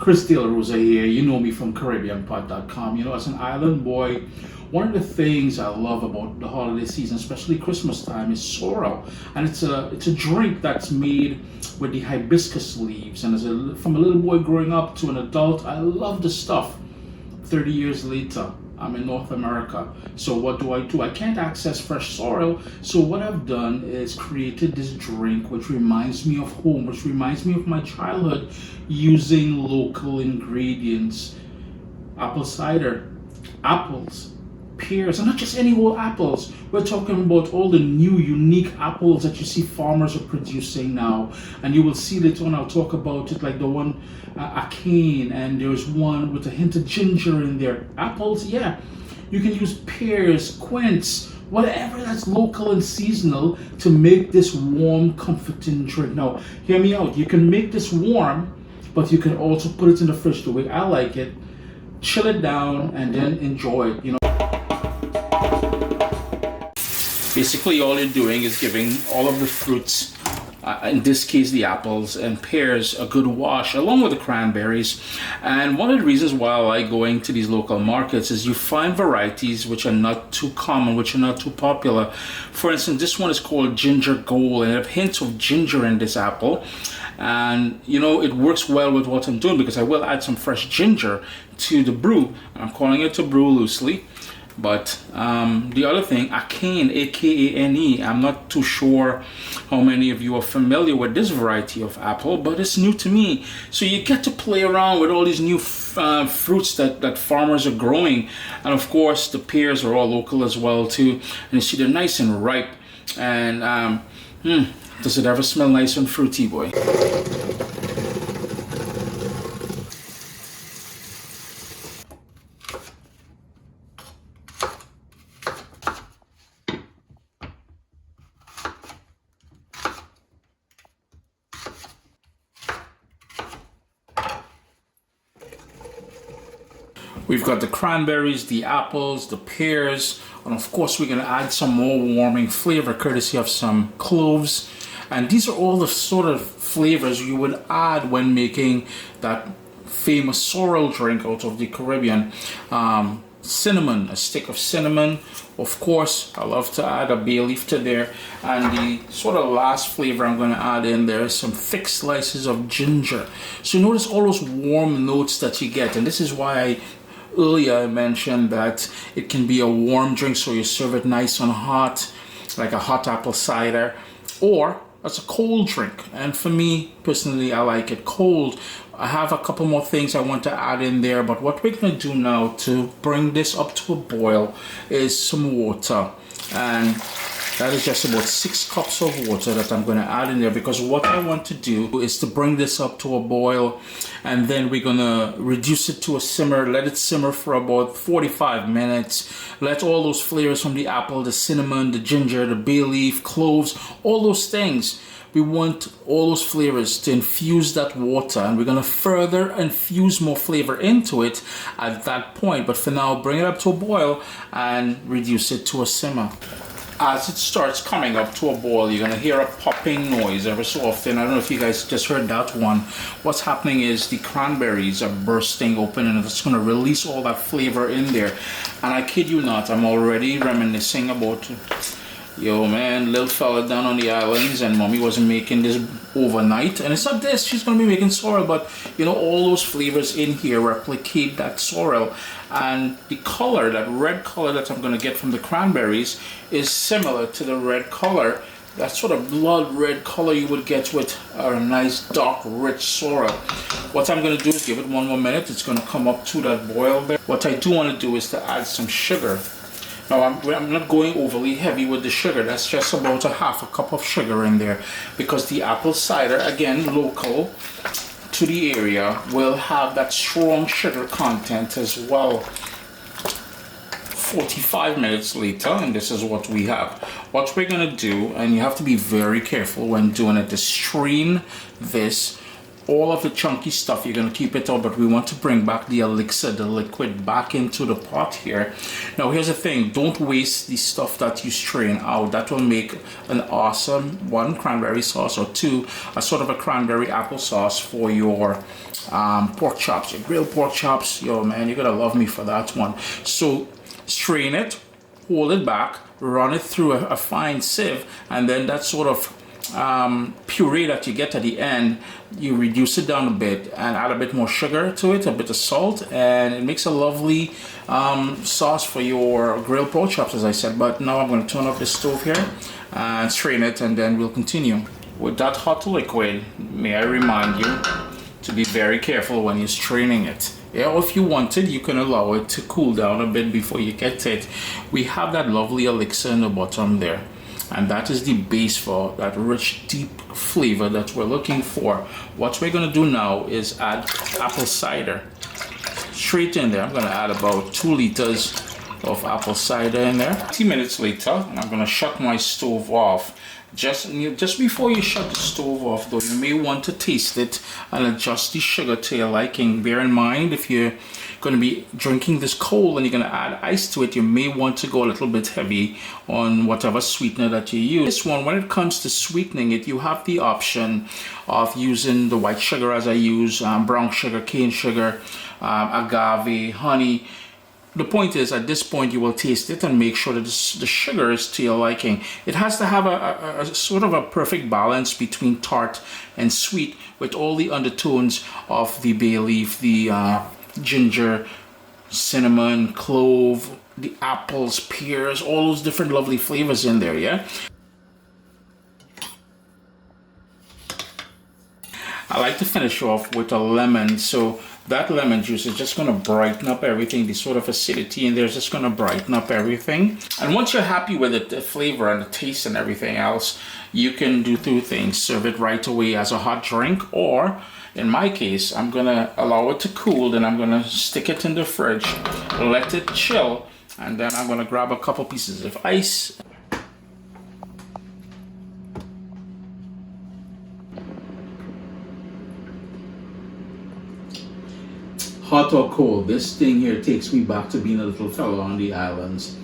Chris De La Rosa here. You know me from CaribbeanPod.com. You know, as an island boy, one of the things I love about the holiday season, especially Christmas time, is sorrel, and it's a drink that's made with the hibiscus leaves. And from a little boy growing up to an adult, I love the stuff. 30 years later, I'm in North America. So what do? I can't access fresh sorrel. So what I've done is created this drink which reminds me of home, which reminds me of my childhood, using local ingredients. Apple cider, apples, pears, and not just any old apples. We're talking about all the new unique apples that you see farmers are producing now, and you will see later on. I'll talk about it, like the one a cane, and there's one with a hint of ginger in there. Apples, yeah. You can use pears, quince, whatever that's local and seasonal to make this warm, comforting drink. Now, hear me out. You can make this warm, but you can also put it in the fridge the way I like it. Chill it down and then enjoy it. Basically, all you're doing is giving all of the fruits, in this case the apples and pears, a good wash along with the cranberries. And one of the reasons why I like going to these local markets is you find varieties which are not too common, which are not too popular. For instance, this one is called Ginger Gold, and I have hints of ginger in this apple. And it works well with what I'm doing, because I will add some fresh ginger to the brew. I'm calling it a brew loosely. But the other thing, a cane, A-K-A-N-E, I'm not too sure how many of you are familiar with this variety of apple, but it's new to me. So you get to play around with all these new fruits that farmers are growing. And of course, the pears are all local as well too. And you see they're nice and ripe. And does it ever smell nice and fruity, boy? We've got the cranberries, the apples, the pears, and of course we're going to add some more warming flavor courtesy of some cloves. And these are all the sort of flavors you would add when making that famous sorrel drink out of the Caribbean. Cinnamon, a stick of cinnamon. Of course, I love to add a bay leaf to there. And the sort of last flavor I'm going to add in there is some thick slices of ginger. So you notice all those warm notes that you get. And this is why earlier I mentioned that it can be a warm drink, so you serve it nice and hot, like a hot apple cider, or as a cold drink. And for me personally, I like it cold. I have a couple more things I want to add in there, but what we're going to do now to bring this up to a boil is some water. And that is just about 6 cups of water that I'm going to add in there, because what I want to do is to bring this up to a boil, and then we're going to reduce it to a simmer, let it simmer for about 45 minutes. Let all those flavors from the apple, the cinnamon, the ginger, the bay leaf, cloves, all those things, we want all those flavors to infuse that water, and we're going to further infuse more flavor into it at that point. But for now, bring it up to a boil and reduce it to a simmer. As it starts coming up to a boil, you're going to hear a popping noise every so often. I don't know if you guys just heard that one. What's happening is the cranberries are bursting open, and it's going to release all that flavor in there. And I kid you not, I'm already reminiscing about, yo man, little fella down on the islands, and mommy wasn't making this overnight. And it's not this, she's going to be making sorrel, but all those flavors in here replicate that sorrel. And the color, that red color that I'm going to get from the cranberries, is similar to the red color, that sort of blood red color you would get with a nice dark rich sorrel. What I'm going to do is give it one more minute. It's going to come up to that boil there. What I do want to do is to add some sugar. Now I'm not going overly heavy with the sugar. That's just about a half a cup of sugar in there, because the apple cider, again local to the area, will have that strong sugar content as well. 45 minutes later, and this is what we have. What we're going to do, and you have to be very careful when doing it, is strain this. All of the chunky stuff, you're going to keep it out, but we want to bring back the elixir, the liquid, back into the pot here. Now here's the thing, don't waste the stuff that you strain out. That will make an awesome, 1, cranberry sauce, or 2, a sort of a cranberry apple sauce for your pork chops, your grilled pork chops. Yo, man, you're gonna love me for that one. So strain it, hold it back, run it through a fine sieve, and then that sort of puree that you get at the end, you reduce it down a bit and add a bit more sugar to it, a bit of salt, and it makes a lovely sauce for your grilled pork chops, as I said. But now I'm going to turn off the stove here and strain it, and then we'll continue. With that hot liquid, may I remind you to be very careful when you're straining it. Yeah, or if you wanted, you can allow it to cool down a bit before you get it. We have that lovely elixir in the bottom there, and that is the base for that rich, deep flavor that we're looking for. What we're gonna do now is add apple cider straight in there. I'm gonna add about 2 liters of apple cider in there. 20 minutes later, I'm gonna shut my stove off. Just before you shut the stove off though, you may want to taste it and adjust the sugar to your liking. Bear in mind, if you're going to be drinking this cold and you're going to add ice to it, you may want to go a little bit heavy on whatever sweetener that you use. This one, when it comes to sweetening it, you have the option of using the white sugar as I use, brown sugar, cane sugar, agave, honey. The point is, at this point, you will taste it and make sure that the sugar is to your liking. It has to have a sort of a perfect balance between tart and sweet, with all the undertones of the bay leaf, the ginger, cinnamon, clove, the apples, pears, all those different lovely flavors in there, yeah? I like to finish off with a lemon, so that lemon juice is just going to brighten up everything. The sort of acidity in there is just going to brighten up everything. And once you're happy with it, the flavor and the taste and everything else, you can do 2 things. Serve it right away as a hot drink, or in my case, I'm going to allow it to cool, then I'm going to stick it in the fridge, let it chill, and then I'm going to grab a couple pieces of ice. Hot or cold, this thing here takes me back to being a little fellow on the islands.